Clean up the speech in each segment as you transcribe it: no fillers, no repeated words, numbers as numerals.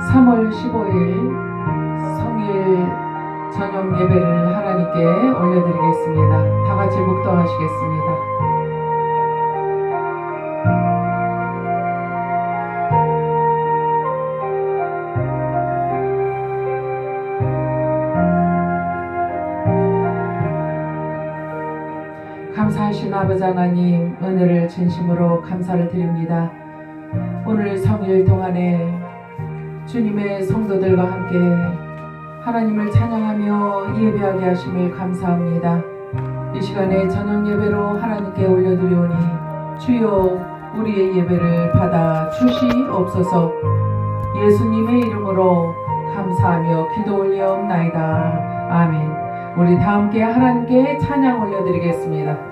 3월 15일 성일 저녁 예배를 하나님께 올려드리겠습니다. 다 같이 묵도하시겠습니다. 감사하신 아버지 하나님, 은혜를 진심으로 감사를 드립니다. 오늘 성일 동안에 주님의 성도들과 함께 하나님을 찬양하며 예배하게 하심을 감사합니다. 이 시간에 저녁 예배로 하나님께 올려드리오니 주여 우리의 예배를 받아 주시옵소서. 예수님의 이름으로 감사하며 기도 올리옵나이다. 아멘. 우리 다 함께 하나님께 찬양 올려드리겠습니다.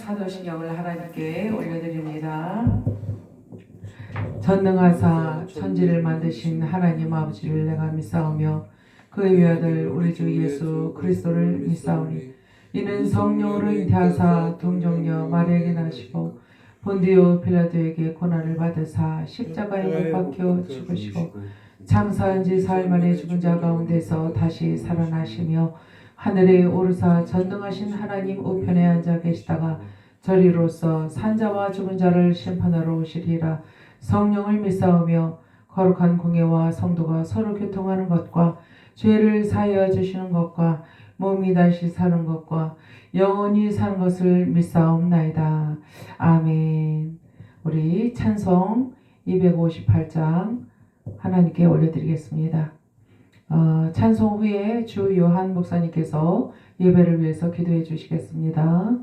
사도신경을 하나님께 올려드립니다. 전능하사 천지를 만드신 하나님 아버지를 내가 믿사오며 그의 외아들 우리 주 예수 그리스도를 믿사오니 이는 성령으로 잉태하사 동정녀 마리아에게 나시고 본디오 빌라도에게 고난을 받으사 십자가에 못 박혀 죽으시고 장사한 지 사흘 만에 죽은 자 가운데서 다시 살아나시며 하늘에 오르사 전능하신 하나님 우편에 앉아 계시다가 저리로서 산자와 죽은 자를 심판하러 오시리라. 성령을 믿사오며 거룩한 공예와 성도가 서로 교통하는 것과 죄를 사하여 주시는 것과 몸이 다시 사는 것과 영원히 사는 것을 믿사옵나이다. 아멘. 우리 찬송 258장 하나님께 올려드리겠습니다. 찬송 후에 주 요한 목사님께서 예배를 위해서 기도해 주시겠습니다.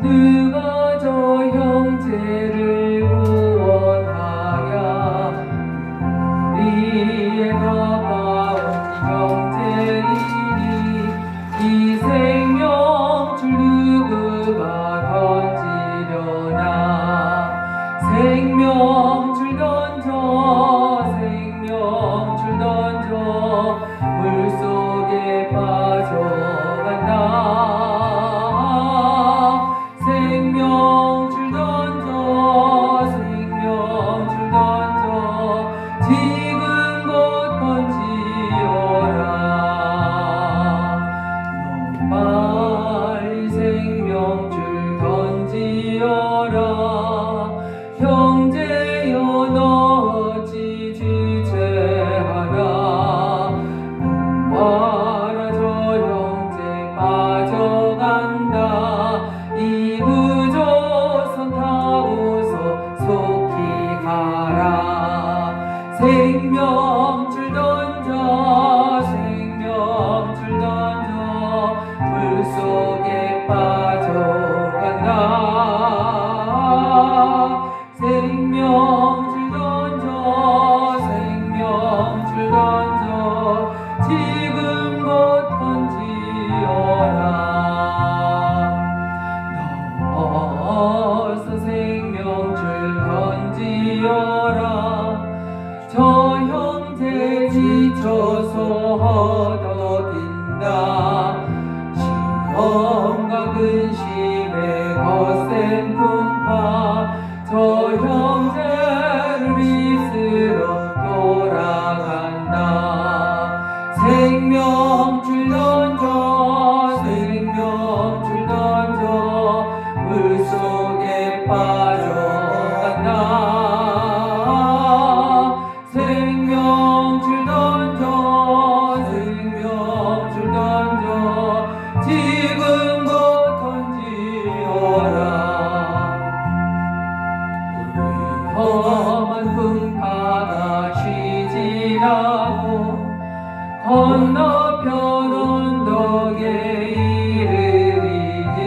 누가 저 형제를 구원하랴. 우리의 가까운 형제이니 이 생명줄 누구가 던지려나. 생명줄 던져 물속에 빠져간다. 생명줄 던져 험한 풍파가 쉬지 않고 건너편 언덕에 이르리니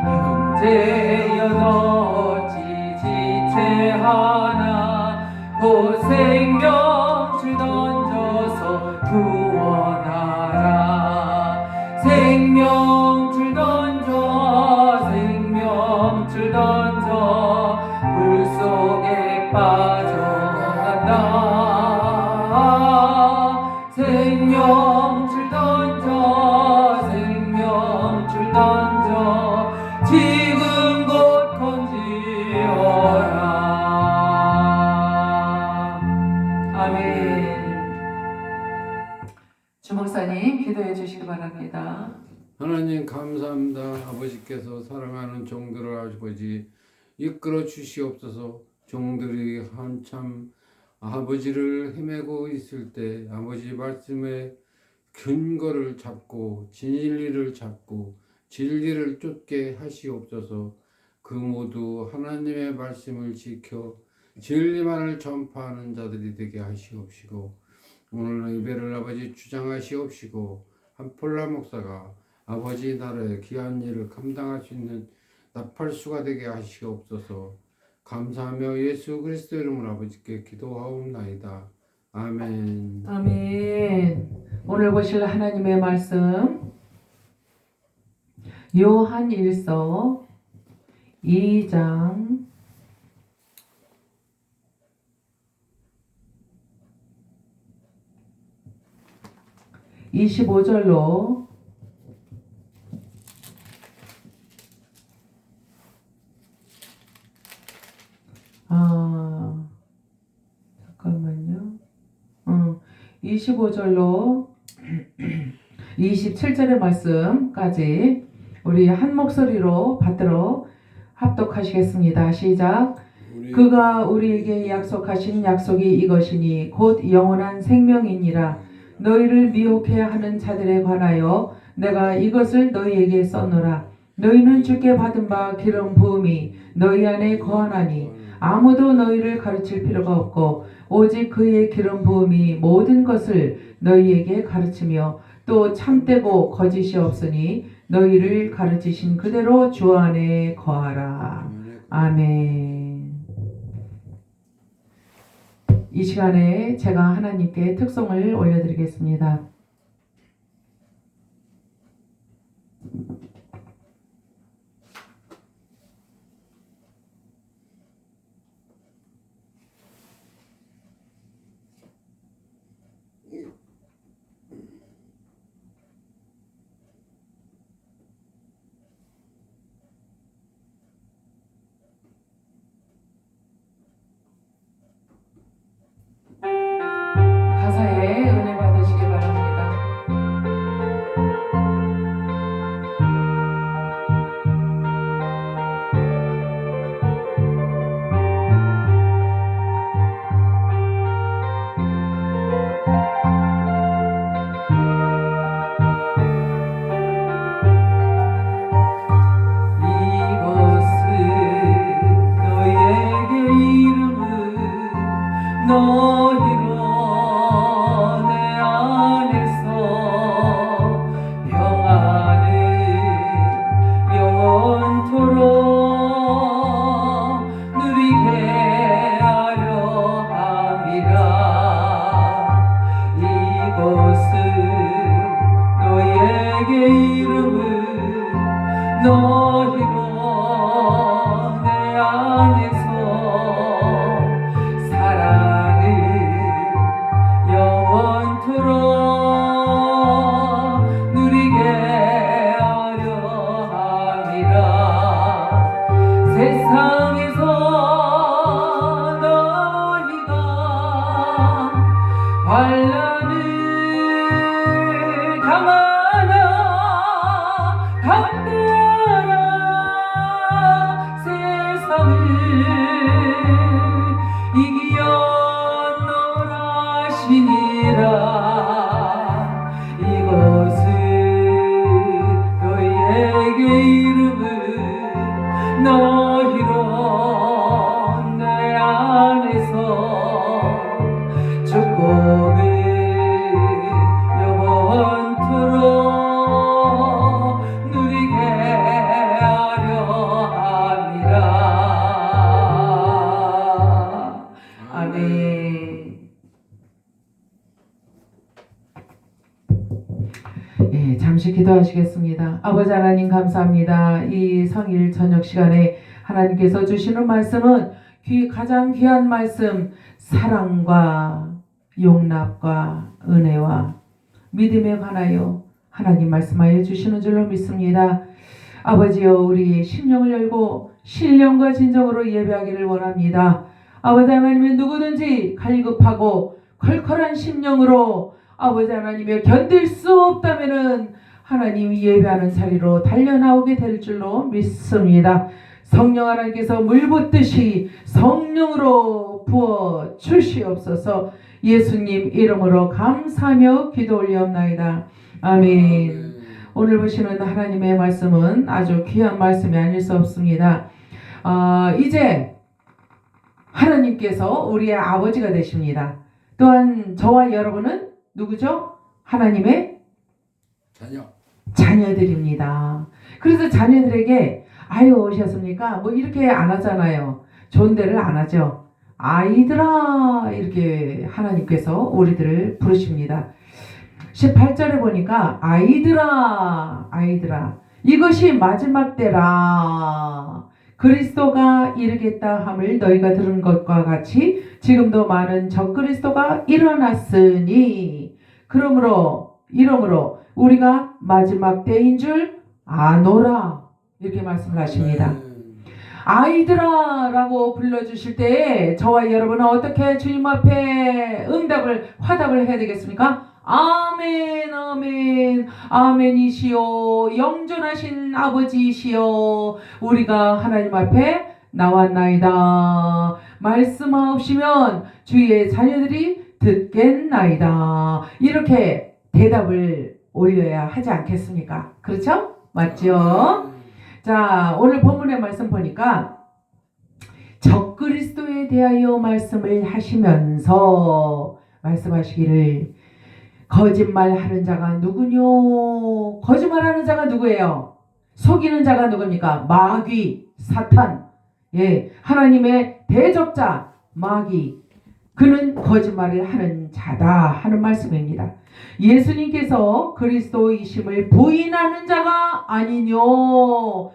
형제여 너 지체하나 곧 생명줄 던져서 구원하라 생명줄 던져 물속에 빠져간다 생명줄 던져 지금 곧 건지어라 아멘. 주목사님 기도해 주시기 바랍니다. 하나님 감사합니다. 아버지께서 사랑하는 종들을 아버지 이끌어 주시옵소서. 종들이 한참 아버지를 헤매고 있을 때 아버지 말씀의 근거를 잡고 진리를 잡고 진리를 쫓게 하시옵소서. 그 모두 하나님의 말씀을 지켜 진리만을 전파하는 자들이 되게 하시옵시고 오늘 예배를 아버지 주장하시옵시고 한폴라 목사가 아버지 나라의 귀한 일을 감당할 수 있는 나팔수가 되게 하시옵소서. 감사하며 예수 그리스도 이름으로 아버지께 기도하옵나이다. 아멘. 아멘. 오늘 보실 하나님의 말씀 요한일서 2장 25절로 잠깐만요. 25절로 27절의 말씀까지 우리 한 목소리로 받들어 합독하시겠습니다. 시작. 그가 우리에게 약속하신 약속이 이것이니 곧 영원한 생명이니라. 너희를 미혹해 하는 자들에 관하여 내가 이것을 너희에게 썼노라. 너희는 주께 받은 바 기름 부음이 너희 안에 거하나니 아무도 너희를 가르칠 필요가 없고 오직 그의 기름 부음이 모든 것을 너희에게 가르치며 또 참되고 거짓이 없으니 너희를 가르치신 그대로 주 안에 거하라. 아멘. 이 시간에 제가 하나님께 특송을 올려드리겠습니다. 가사에 은혜 받으시기 바랍니다. 너희로 내 안에서 사랑을 영원토록 누리게 하려 함이라. 세상에서 너희가 환난을 당하나 담대하라. 세상을 이기었노라시니라. 이것은 너희에게 이름은 너희로 내 잠시 기도하시겠습니다. 아버지 하나님 감사합니다. 이 성일 저녁 시간에 하나님께서 주시는 말씀은 가장 귀한 말씀, 사랑과 용납과 은혜와 믿음에 관하여 하나님 말씀하여 주시는 줄로 믿습니다. 아버지여, 우리 심령을 열고 신령과 진정으로 예배하기를 원합니다. 아버지 하나님의 누구든지 갈급하고 컬컬한 심령으로 아버지 하나님의 견딜 수 없다면은 하나님 예배하는 자리로 달려나오게 될 줄로 믿습니다. 성령 하나님께서 물 붓듯이 성령으로 부어 주시옵소서. 예수님 이름으로 감사하며 기도 올리옵나이다. 아멘. 오늘 보시는 하나님의 말씀은 아주 귀한 말씀이 아닐 수 없습니다. 이제 하나님께서 우리의 아버지가 되십니다. 또한 저와 여러분은 누구죠? 하나님의 자녀들입니다. 그래서 자녀들에게 아유 오셨습니까? 뭐 이렇게 안 하잖아요. 존대를 안 하죠. 아이들아 이렇게 하나님께서 우리들을 부르십니다. 18절에 보니까 아이들아 이것이 마지막 때라. 그리스도가 이르겠다 함을 너희가 들은 것과 같이 지금도 많은 적그리스도가 일어났으니 이러므로 우리가 마지막 때인 줄 아노라. 이렇게 말씀을 하십니다. 아이들아 라고 불러주실 때에 저와 여러분은 어떻게 주님 앞에 화답을 해야 되겠습니까? 아멘 아멘 아멘이시오. 영존하신 아버지이시오. 우리가 하나님 앞에 나왔나이다. 말씀하옵시면 주의 자녀들이 듣겠나이다. 이렇게 대답을 올려야 하지 않겠습니까? 그렇죠? 맞죠? 자, 오늘 본문의 말씀 보니까 적그리스도에 대하여 말씀을 하시면서 말씀하시기를 거짓말하는 자가 누구뇨? 거짓말하는 자가 누구예요? 속이는 자가 누굽니까? 마귀, 사탄. 예, 하나님의 대적자 마귀. 그는 거짓말을 하는 자다 하는 말씀입니다. 예수님께서 그리스도이심을 부인하는 자가 아니뇨.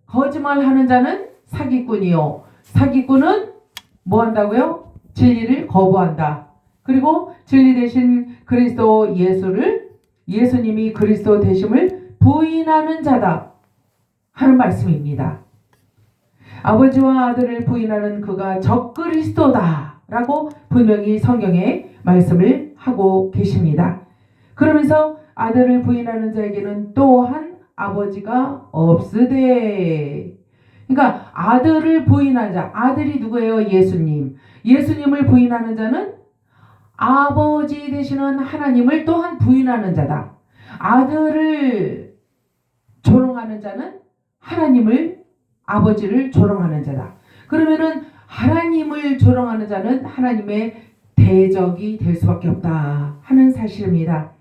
거짓말하는 자는 사기꾼이요. 사기꾼은 뭐 한다고요? 진리를 거부한다. 그리고 진리 대신 그리스도 예수님이 그리스도 되심을 부인하는 자다 하는 말씀입니다. 아버지와 아들을 부인하는 그가 적그리스도다 라고 분명히 성경에 말씀을 하고 계십니다. 그러면서 아들을 부인하는 자에게는 또한 아버지가 없으되. 그러니까 아들을 부인하는 자, 아들이 누구예요? 예수님. 예수님을 부인하는 자는 아버지 되시는 하나님을 또한 부인하는 자다. 아들을 조롱하는 자는 하나님을, 아버지를 조롱하는 자다. 그러면은 하나님을 조롱하는 자는 하나님의 대적이 될 수밖에 없다 하는 사실입니다.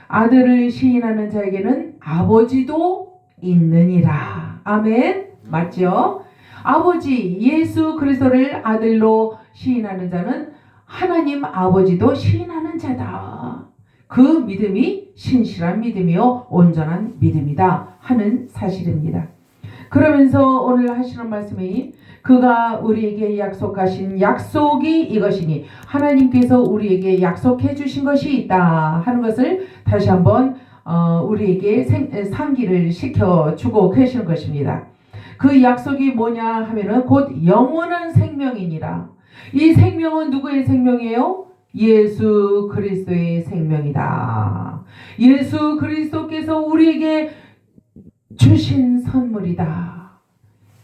아들을 시인하는 자에게는 아버지도 있느니라. 아멘. 맞죠? 아버지 예수 그리스도를 아들로 시인하는 자는 하나님 아버지도 시인하는 자다. 그 믿음이 신실한 믿음이요 온전한 믿음이다 하는 사실입니다. 그러면서 오늘 하시는 말씀이 그가 우리에게 약속하신 약속이 이것이니, 하나님께서 우리에게 약속해 주신 것이 있다 하는 것을 다시 한번 우리에게 상기를 시켜주고 계시는 것입니다. 그 약속이 뭐냐 하면은 곧 영원한 생명이니라. 이 생명은 누구의 생명이에요? 예수 그리스도의 생명이다. 예수 그리스도께서 우리에게 주신 선물이다.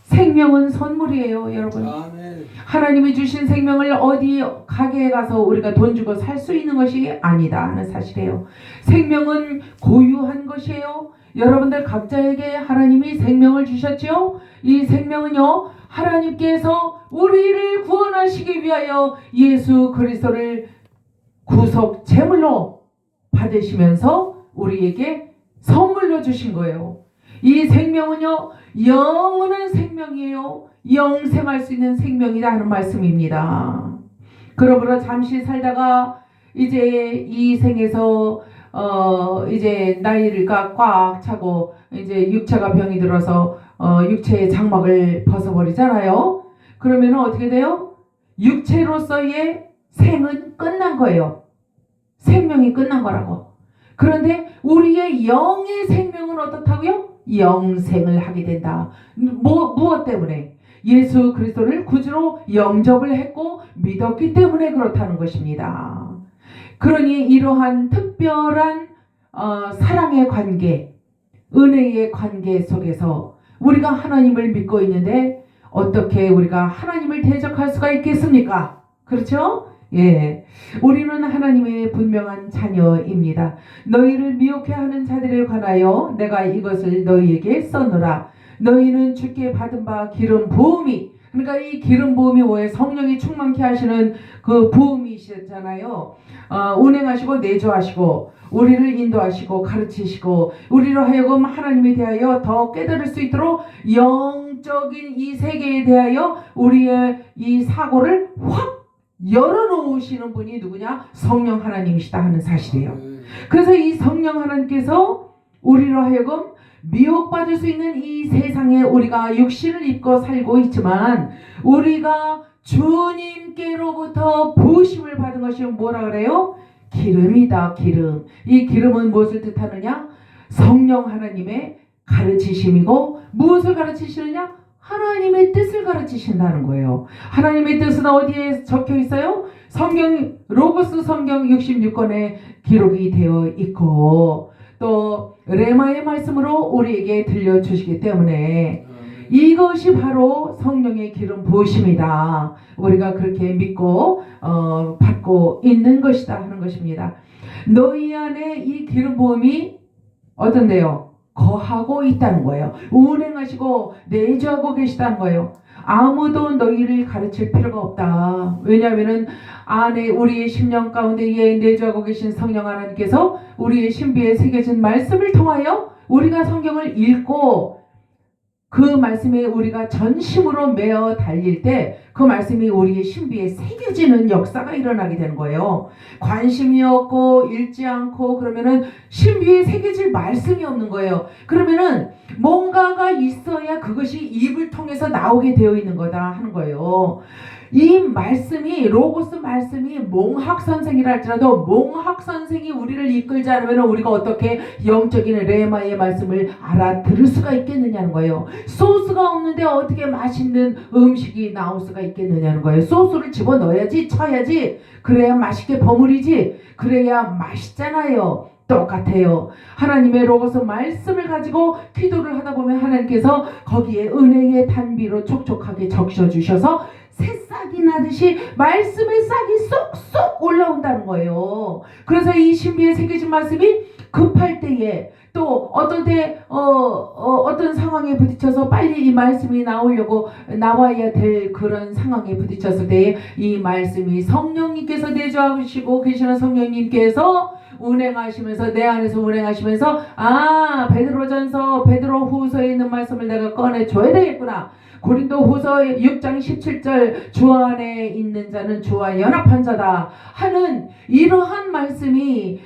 생명은 선물이에요, 여러분. 아멘. 하나님이 주신 생명을 어디 가게에 가서 우리가 돈 주고 살 수 있는 것이 아니다 하는 사실이에요. 생명은 고유한 것이에요. 여러분들 각자에게 하나님이 생명을 주셨죠. 이 생명은요, 하나님께서 우리를 구원하시기 위하여 예수 그리스도를 구속 제물로 받으시면서 우리에게 선물로 주신 거예요. 이 생명은요, 영원한 생명이에요. 영생할 수 있는 생명이다 하는 말씀입니다. 그러므로 잠시 살다가 이제 이 생에서 이제 나이가 꽉 차고 이제 육체가 병이 들어서 육체의 장막을 벗어버리잖아요. 그러면 어떻게 돼요? 육체로서의 생은 끝난 거예요. 생명이 끝난 거라고. 그런데 우리의 영의 생명은 어떻다고요? 영생을 하게 된다. 무엇 때문에? 예수 그리스도를 구주로 영접을 했고 믿었기 때문에 그렇다는 것입니다. 그러니 이러한 특별한 사랑의 관계, 은혜의 관계 속에서 우리가 하나님을 믿고 있는데 어떻게 우리가 하나님을 대적할 수가 있겠습니까? 그렇죠? 예, 우리는 하나님의 분명한 자녀입니다. 너희를 미혹해 하는 자들에 관하여 내가 이것을 너희에게 써노라. 너희는 주께 받은 바 기름 부음이, 그러니까 이 기름 부음이 뭐예요? 성령이 충만케 하시는 그 부음이시잖아요. 운행하시고 내주하시고 우리를 인도하시고 가르치시고 우리로 하여금 하나님에 대하여 더 깨달을 수 있도록 영적인 이 세계에 대하여 우리의 이 사고를 확 열어놓으시는 분이 누구냐? 성령 하나님이시다 하는 사실이에요. 그래서 이 성령 하나님께서 우리로 하여금 미혹받을 수 있는 이 세상에 우리가 육신을 입고 살고 있지만 우리가 주님께로부터 부으심을 받은 것이 뭐라 그래요? 기름이다. 기름. 이 기름은 무엇을 뜻하느냐? 성령 하나님의 가르치심이고 무엇을 가르치시느냐? 하나님의 뜻을 가르치신다는 거예요. 하나님의 뜻은 어디에 적혀 있어요? 성경, 로고스 성경 66권에 기록이 되어 있고 또 레마의 말씀으로 우리에게 들려주시기 때문에 이것이 바로 성령의 기름 부으심이다. 우리가 그렇게 믿고 받고 있는 것이다 하는 것입니다. 너희 안에 이 기름 부음이 어떤데요? 거하고 있다는 거예요. 운행하시고 내주하고 계시다는 거예요. 아무도 너희를 가르칠 필요가 없다. 왜냐하면은 안에 우리의 심령 가운데에 내주하고 계신 성령 하나님께서 우리의 신비에 새겨진 말씀을 통하여 우리가 성경을 읽고 그 말씀에 우리가 전심으로 매어 달릴 때 그 말씀이 우리의 신비에 새겨지는 역사가 일어나게 되는 거예요. 관심이 없고 읽지 않고 그러면은 신비에 새겨질 말씀이 없는 거예요. 그러면은 뭔가가 있어야 그것이 입을 통해서 나오게 되어 있는 거다 하는 거예요. 이 말씀이 로고스 말씀이 몽학 선생이라 할지라도 몽학 선생이 우리를 이끌지 않으면 우리가 어떻게 영적인 레마의 말씀을 알아들을 수가 있겠느냐는 거예요. 소스가 없는데 어떻게 맛있는 음식이 나올 수가 있겠느냐는 거예요. 소스를 집어넣어야지 쳐야지 그래야 맛있게 버무리지 그래야 맛있잖아요. 똑같아요. 하나님의 로고스 말씀을 가지고 기도를 하다 보면 하나님께서 거기에 은혜의 단비로 촉촉하게 적셔주셔서 새싹이 나듯이 말씀의 싹이 쏙쏙 올라온다는 거예요. 그래서 이 신비에 새겨진 말씀이 급할 때에 또 어떤 때 어떤 상황에 부딪혀서 빨리 이 말씀이 나와야 될 그런 상황에 부딪혔을 때에 이 말씀이 성령님께서 내주하시고 계시는 성령님께서 운행하시면서 내 안에서 운행하시면서 베드로전서 베드로후서에 있는 말씀을 내가 꺼내줘야 되겠구나. 고린도후서 6장 17절 주 안에 있는 자는 주와 연합한 자다 하는 이러한 말씀이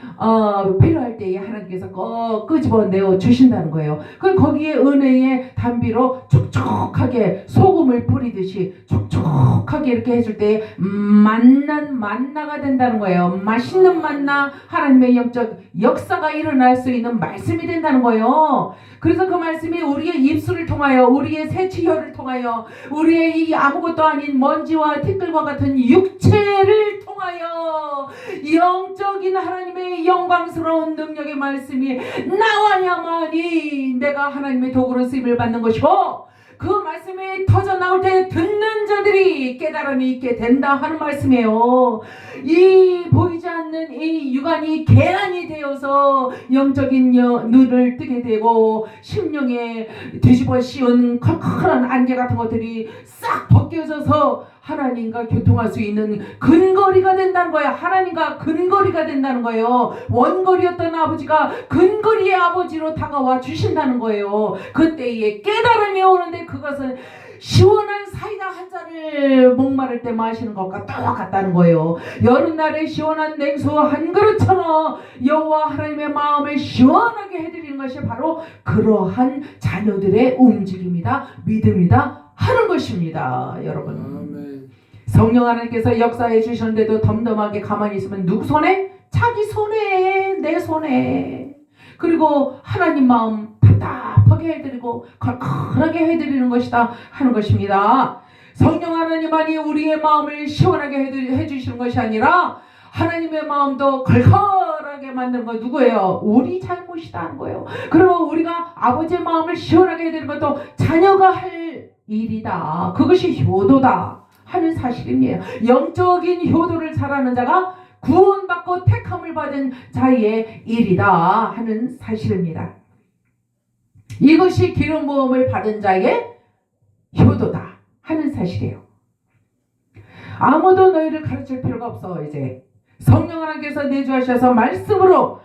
필요할 때에 하나님께서 끄집어내어 주신다는 거예요. 거기에 은혜의 단비로 촉촉하게 소금을 뿌리듯이 촉촉하게 이렇게 해줄 때에 만나가 된다는 거예요. 맛있는 만나 하나님의 영적 역사가 일어날 수 있는 말씀이 된다는 거예요. 그래서 그 말씀이 우리의 입술을 통하여 우리의 새치혈을 통하여 우리의 이 아무것도 아닌 먼지와 티끌과 같은 육체를 통하여 영적인 하나님의 영광스러운 능력의 말씀이 나와야만이 내가 하나님의 도구로 쓰임을 받는 것이고 그 말씀이 터져 나올 때 듣는 자들이 깨달음이 있게 된다 하는 말씀이에요. 이 보이지 않는 이 육안이 개안이 되어서 영적인 눈을 뜨게 되고 심령에 뒤집어 씌운 컬컬한 안개 같은 것들이 싹 벗겨져서 하나님과 교통할 수 있는 근거리가 된다는 거예요. 하나님과 근거리가 된다는 거예요. 원거리였던 아버지가 근거리의 아버지로 다가와 주신다는 거예요. 그때에 깨달음이 오는데 그것은 시원한 사이다 한 잔을 목마를 때 마시는 것과 똑같다는 거예요. 여름날에 시원한 냉수 한 그릇처럼 여호와 하나님의 마음을 시원하게 해드리는 것이 바로 그러한 자녀들의 움직임이다, 믿음이다 하는 것입니다. 여러분, 아멘. 성령 하나님께서 역사해 주셨는데도 덤덤하게 가만히 있으면 누구 손에? 자기 손에, 내 손에. 그리고 하나님 마음 답답하게 해드리고 걸걸하게 해드리는 것이다 하는 것입니다. 성령 하나님만이 우리의 마음을 시원하게 해주시는 것이 아니라 하나님의 마음도 걸걸하게 만드는 거 누구예요? 우리 잘못이다 하는 거예요. 그러면 우리가 아버지의 마음을 시원하게 해드리는 것도 자녀가 할 일이다. 그것이 효도다 하는 사실입니다. 영적인 효도를 잘하는 자가 구원받고 택함을 받은 자의 일이다 하는 사실입니다. 이것이 기름 부음을 받은 자의 효도다 하는 사실이에요. 아무도 너희를 가르칠 필요가 없어. 이제 성령 하나님께서 내주하셔서 말씀으로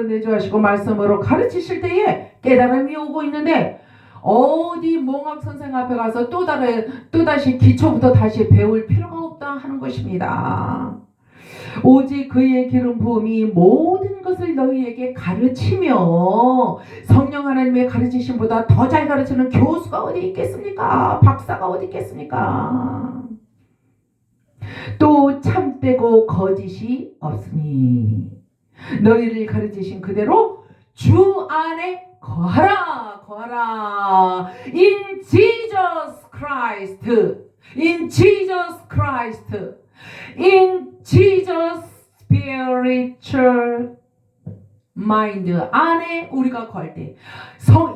내주하시고 말씀으로 가르치실 때에 깨달음이 오고 있는데 어디 몽학 선생 앞에 가서 또다시 기초부터 다시 배울 필요가 없다 하는 것입니다. 오직 그의 기름 부음이 모든 것을 너희에게 가르치며 성령 하나님의 가르치심보다 더 잘 가르치는 교수가 어디 있겠습니까? 박사가 어디 있겠습니까? 또 참되고 거짓이 없으니 너희를 가르치신 그대로 주 안에 거하라. In Jesus Christ. In Jesus Christ. In Jesus spiritual mind 안에 우리가 거할 때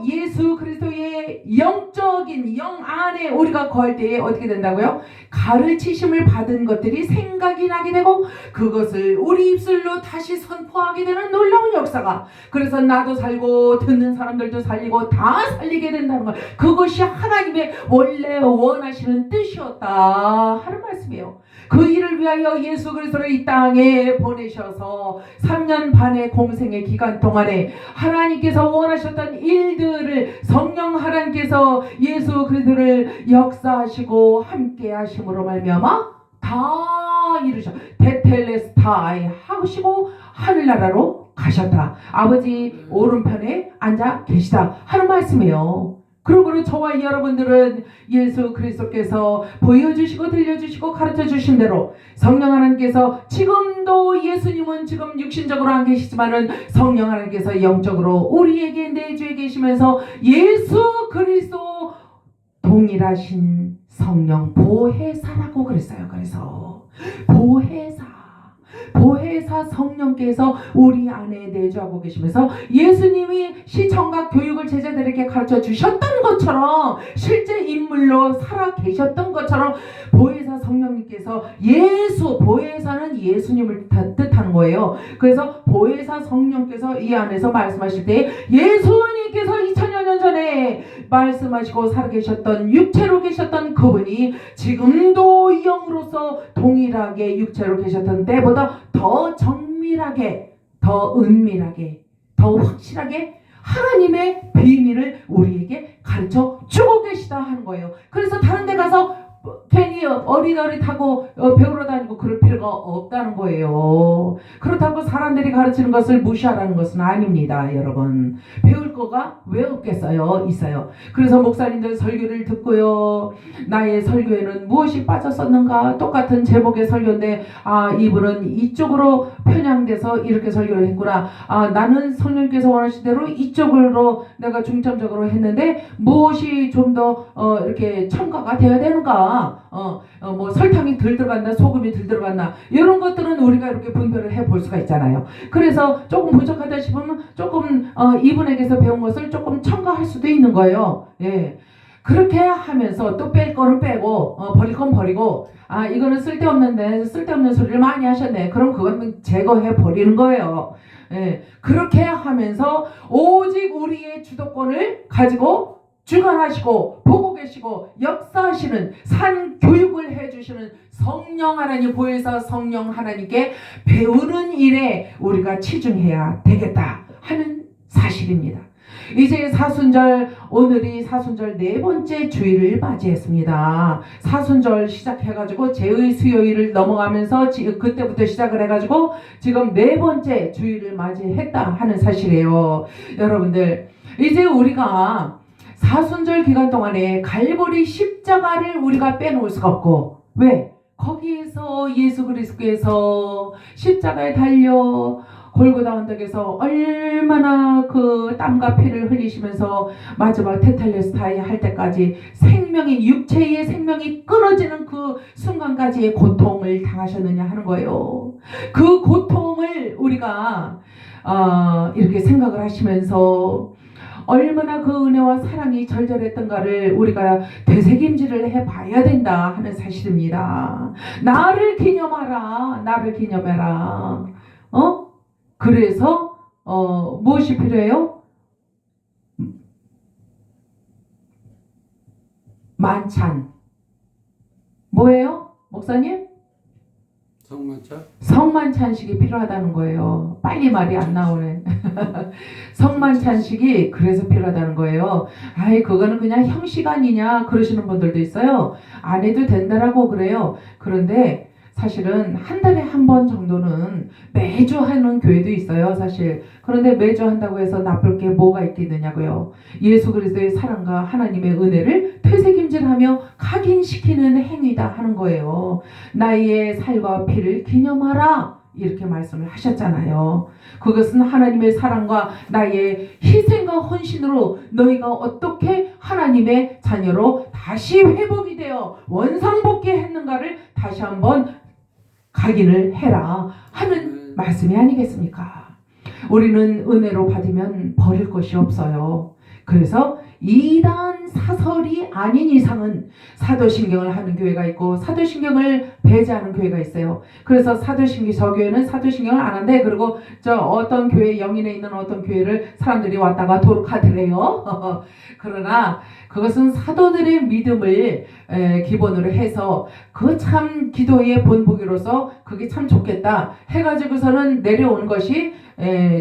예수 그리스도의 영적인 영 안에 우리가 거할 때에 어떻게 된다고요? 가르치심을 받은 것들이 생각이 나게 되고 그것을 우리 입술로 다시 선포하게 되는 놀라운 역사가, 그래서 나도 살고 듣는 사람들도 살리고 다 살리게 된다는 것, 그것이 하나님의 원래 원하시는 뜻이었다 하는 말씀이에요. 그 일을 위하여 예수 그리스도를 이 땅에 보내셔서 3년 반의 공생의 기간 동안에 하나님께서 원하셨던 일들을 성령 하나님께서 예수 그리스도를 역사하시고 함께 하심으로 말미암아 다 이루셔 테텔레스타이 하시고 하늘나라로 가셨다. 아버지 오른편에 앉아 계시다 하는 말씀이에요. 그러므로 저와 여러분들은 예수 그리스도께서 보여주시고 들려주시고 가르쳐주신 대로 성령 하나님께서 지금도 예수님은 지금 육신적으로 안 계시지만은 성령 하나님께서 영적으로 우리에게 내주에 계시면서 예수 그리스도 동일하신 성령 보혜사라고 그랬어요. 그래서 보혜사 성령께서 우리 안에 내주하고 계시면서 예수님이 시청각 교육을 제자들에게 가르쳐 주셨던 것처럼 실제 인물로 살아 계셨던 것처럼 보혜사 성령님께서 보혜사는 예수님을 뜻하는 거예요. 그래서 보혜사 성령께서 이 안에서 말씀하실 때 예수님께서 2000여 년 전에 말씀하시고 살아계셨던 육체로 계셨던 그분이 지금도 영으로서 동일하게 육체로 계셨던 때보다 더 정밀하게, 더 은밀하게, 더 확실하게 하나님의 비밀을 우리에게 가르쳐 주고 계시다 하는 거예요. 그래서 다른 데 가서 괜히 어릿어릿하고 배우러 다니고 그럴 필요가 없다는 거예요. 그렇다고 사람들이 가르치는 것을 무시하라는 것은 아닙니다. 여러분, 배울 거가 왜 없겠어요? 있어요. 그래서 목사님들 설교를 듣고요, 나의 설교에는 무엇이 빠졌었는가, 똑같은 제목의 설교인데 이분은 이쪽으로 편향돼서 이렇게 설교를 했구나, 나는 성령께서 원하신 대로 이쪽으로 내가 중점적으로 했는데 무엇이 좀 더 이렇게 첨가가 되어야 되는가, 뭐 설탕이 덜 들어갔나 소금이 덜 들어갔나, 이런 것들은 우리가 이렇게 분별을 해볼 수가 있잖아요. 그래서 조금 부족하다 싶으면 조금 이분에게서 배운 것을 조금 첨가할 수도 있는 거예요. 예. 그렇게 하면서 또 뺄 거는 빼고 버릴 건 버리고, 이거는 쓸데없는 소리를 많이 하셨네, 그럼 그건 제거해 버리는 거예요. 예. 그렇게 하면서 오직 우리의 주도권을 가지고 주관하시고 보고 계시고 역사하시는 산 교육을 해주시는 성령 하나님, 보혜사 성령 하나님께 배우는 일에 우리가 치중해야 되겠다 하는 사실입니다. 이제 사순절, 오늘이 사순절 네 번째 주일을 맞이했습니다. 사순절 시작해가지고 제의 수요일을 넘어가면서 그때부터 시작을 해가지고 지금 네 번째 주일을 맞이했다 하는 사실이에요. 여러분들, 이제 우리가 사순절 기간 동안에 갈보리 십자가를 우리가 빼놓을 수가 없고, 왜? 거기에서 예수 그리스도께서 십자가에 달려 골고다 언덕에서 얼마나 그 땀과 피를 흘리시면서 마지막 테텔레스타이 할 때까지 생명이, 육체의 생명이 끊어지는 그 순간까지의 고통을 당하셨느냐 하는 거예요. 그 고통을 우리가 이렇게 생각을 하시면서 얼마나 그 은혜와 사랑이 절절했던가를 우리가 되새김질을 해봐야 된다 하는 사실입니다. 나를 기념하라, 나를 기념해라. 그래서 무엇이 필요해요? 만찬. 뭐예요, 목사님? 성만찬? 성만찬식이 필요하다는 거예요. 빨리 말이 안 나오네. 성만찬식이 그래서 필요하다는 거예요. 아이, 그거는 그냥 형식 아니냐 그러시는 분들도 있어요. 안 해도 된다라고 그래요. 그런데 사실은 한 달에 한 번 정도는 매주 하는 교회도 있어요, 사실. 그런데 매주 한다고 해서 나쁠 게 뭐가 있겠느냐고요. 예수 그리스도의 사랑과 하나님의 은혜를 되새김질하며 각인시키는 행위다 하는 거예요. 나의 살과 피를 기념하라, 이렇게 말씀을 하셨잖아요. 그것은 하나님의 사랑과 나의 희생과 헌신으로 너희가 어떻게 하나님의 자녀로 다시 회복이 되어 원상복귀했는가를 다시 한번 각인을 해라 하는 말씀이 아니겠습니까? 우리는 은혜로 받으면 버릴 것이 없어요. 그래서 이단 사설이 아닌 이상은 사도신경을 하는 교회가 있고 사도신경을 배제하는 교회가 있어요. 그래서 사도신경, 저 교회는 사도신경을 안 한대. 그리고 저 어떤 교회, 영인에 있는 어떤 교회를 사람들이 왔다가 도록하더래요. 그러나 그것은 사도들의 믿음을 기본으로 해서 그 참 기도의 본보기로서 그게 참 좋겠다 해가지고서는 내려온 것이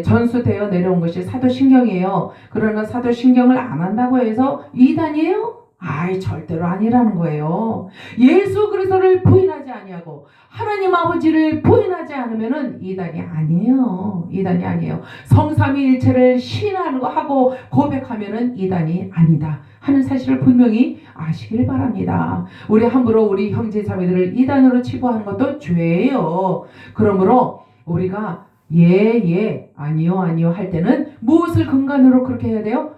전수되어 내려온 것이 사도신경이에요. 그러나 사도신경을 안 한다고 해서 이단이에요? 아이, 절대로 아니라는 거예요. 예수 그리스도를 부인하지 아니하고 하나님 아버지를 부인하지 않으면은 이단이 아니에요. 이단이 아니에요. 성삼위일체를 시인하고 고백하면은 이단이 아니다 하는 사실을 분명히 아시길 바랍니다. 우리 함부로 우리 형제 자매들을 이단으로 치부하는 것도 죄예요. 그러므로 우리가 아니요 할 때는 무엇을 근간으로 그렇게 해야 돼요?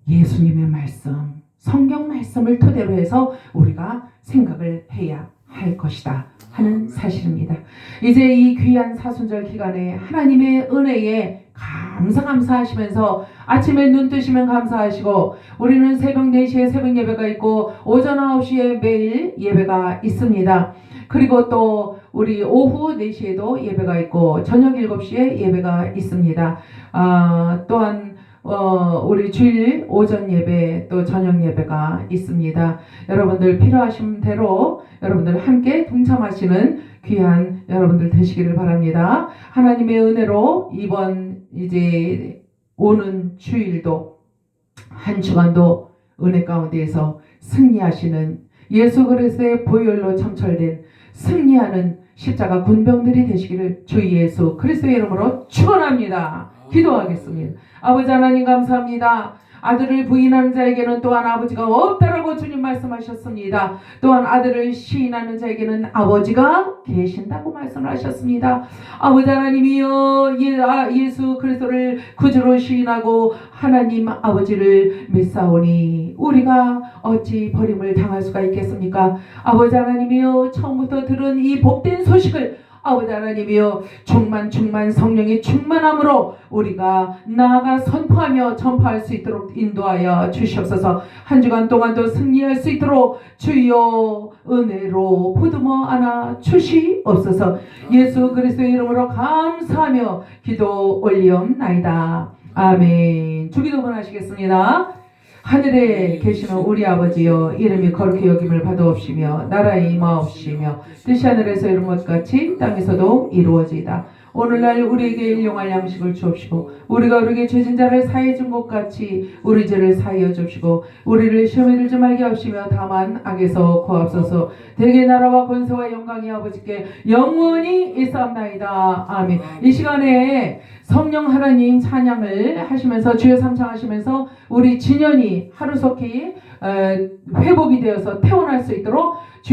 예수님의 말씀, 성경 말씀을 토대로 해서 우리가 생각을 해야 할 것이다 하는 사실입니다. 이제 이 귀한 사순절 기간에 하나님의 은혜에 감사하시면서 아침에 눈 뜨시면 감사하시고, 우리는 새벽 4시에 새벽 예배가 있고 오전 9시에 매일 예배가 있습니다. 그리고 또 우리 오후 4시에도 예배가 있고 저녁 7시에 예배가 있습니다. 또한 우리 주일 오전 예배 또 저녁 예배가 있습니다. 여러분들 필요하신 대로 여러분들 함께 동참하시는 귀한 여러분들 되시기를 바랍니다. 하나님의 은혜로 이번 이제 오는 주일도 한 주간도 은혜 가운데에서 승리하시는 예수 그리스도의 보혈로 첨철된 승리하는 십자가 군병들이 되시기를 주 예수 그리스도의 이름으로 축원합니다. 기도하겠습니다. 아버지 하나님 감사합니다. 아들을 부인하는 자에게는 또한 아버지가 없다라고 주님 말씀하셨습니다. 또한 아들을 시인하는 자에게는 아버지가 계신다고 말씀을 하셨습니다. 아버지 하나님이여, 예수 그리스도를 구주로 시인하고 하나님 아버지를 믿사오니 우리가 어찌 버림을 당할 수가 있겠습니까? 아버지 하나님이여, 처음부터 들은 이 복된 소식을 아버지 하나님이여, 충만 성령의 충만함으로 우리가 나아가 선포하며 전파할 수 있도록 인도하여 주시옵소서. 한 주간 동안도 승리할 수 있도록 주여 은혜로 보듬어 안아 주시옵소서. 예수 그리스도의 이름으로 감사하며 기도 올리옵나이다. 아멘. 주기도문 하시겠습니다. 하늘에 계시는 우리 아버지여, 이름이 거룩히 여김을 받아옵시며 나라의 임하옵시며 뜻이 하늘에서 이룬 것 같이 땅에서도 이루어지이다. 오늘날 우리에게 일용할 양식을 주옵시고 우리가 우리에게 죄진 자를 사해 준 것 같이 우리 죄를 사하여 주옵시고 우리를 시험에 들지 말게 하시며 다만 악에서 구하옵소서. 대개 나라와 권세와 영광이 아버지께 영원히 있사옵나이다. 아멘. 이 시간에 성령 하나님 찬양을 하시면서 주여 삼창하시면서 우리 진연이 하루속히 회복이 되어서 태어날 수 있도록 주여